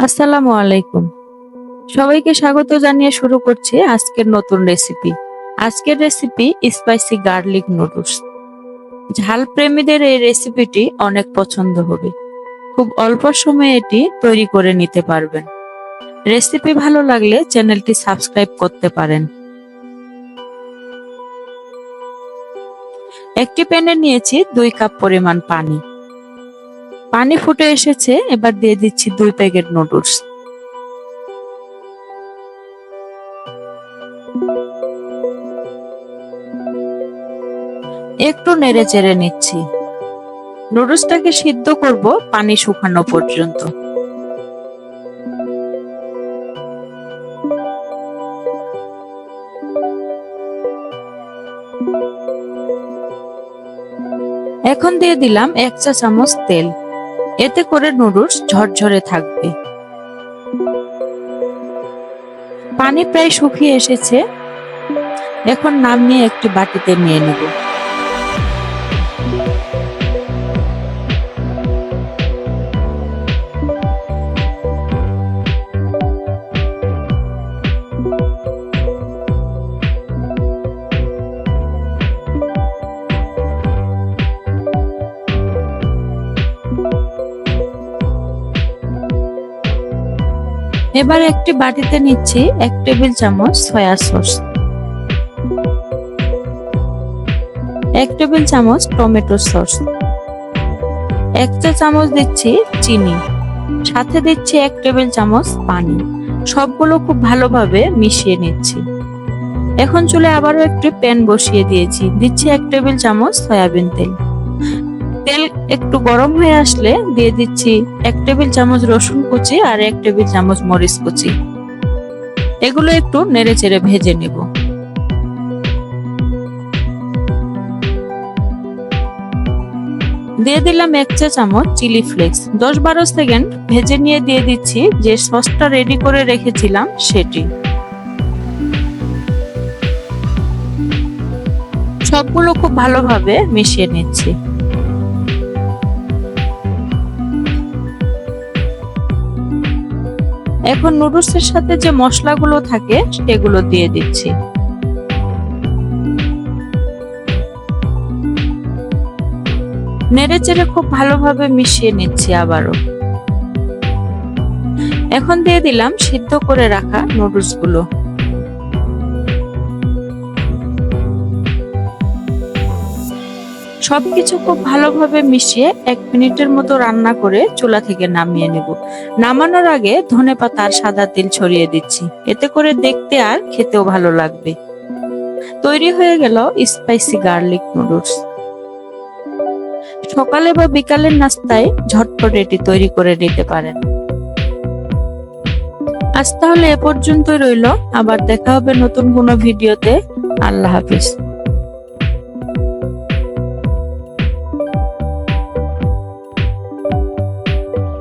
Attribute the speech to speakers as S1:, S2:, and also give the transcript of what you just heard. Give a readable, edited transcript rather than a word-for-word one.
S1: আসসালামু আলাইকুম। সবাইকে স্বাগত জানিয়ে শুরু করছি আজকের নতুন রেসিপি। আজকের রেসিপি স্পাইসি গার্লিক নুডলস। ঝাল প্রেমীদের এই রেসিপিটি অনেক পছন্দ হবে। খুব অল্প সময়ে এটি তৈরি করে নিতে পারবেন। রেসিপি ভালো লাগলে চ্যানেলটি সাবস্ক্রাইব করতে পারেন। একটি প্যানে নিয়েছি 2 কাপ পরিমাণ পানি। পানি ফুটে এসেছে, এবার দিয়ে দিচ্ছি 2 প্যাকেট নুডলস। একটু নেড়ে চেড়ে নিচ্ছি। নুডলসটাকে সিদ্ধ করব পানি শুকানো পর্যন্ত। এখন দিয়ে দিলাম 1 চা চামচ তেল। এতে করে নুডলস ঝরঝরে থাকবে। পানি প্রায় শুকিয়ে এসেছে। এখন নামিয়ে একটি বাটিতে নিয়ে নেব। এবার একটি বাটিতে নিচ্ছি 1 টেবিল চামচ সয়া সস, 1 টেবিল চামচ টমেটো সস, 1 চা চামচ দিচ্ছি চিনি, সাথে দিচ্ছি 1 টেবিল চামচ পানি। সবগুলো খুব ভালোভাবে মিশিয়ে নিচ্ছি। এখন চুলে আবারও একটি প্যান বসিয়ে দিয়েছি। দিচ্ছি 1 টেবিল চামচ সয়াবিন তেল। তেল একটু গরম হয়ে আসলে দিয়ে দিচ্ছি 1 টেবিল চামচ রসুন কুচি আর 1 টেবিল চামচ মরিচ কুচি। এগুলো একটু নেড়ে চেড়ে ভেজে নেব। দিয়ে দিলাম 1 চা চামচ চিলি ফ্লেক্স। 10-12 সেকেন্ড ভেজে নিয়ে দিয়ে দিচ্ছি যে সসটা রেডি করে রেখেছিলাম সেটি। সবগুলো খুব ভালোভাবে মিশিয়ে নিচ্ছি। এখন নুডলসের সাথে যে মশলাগুলো থাকে সেগুলো দিয়ে দিচ্ছি। নেড়েচেড়ে খুব ভালোভাবে মিশিয়ে নিচ্ছি আবারও। এখন দিয়ে দিলাম সিদ্ধ করে রাখা নুডলসগুলো। সবকিছু খুব ভালোভাবে মিশিয়ে 1 মিনিটের মতো রান্না করে চুলা থেকে নামিয়ে নেব। নামানোর আগে ধনেপাতা আর সাদা তেল ছড়িয়ে দিচ্ছি। এতে করে দেখতে আর খেতেও ভালো লাগবে। তৈরি হয়ে গেল স্পাইসি গার্লিক নুডলস। সকালে বা বিকালের নাস্তায় ঝটপট এটি তৈরি করে নিতে পারেন। আজ তাহলে এ পর্যন্তই রইল। আবার দেখা হবে নতুন কোনো ভিডিওতে। আল্লাহ হাফিজ।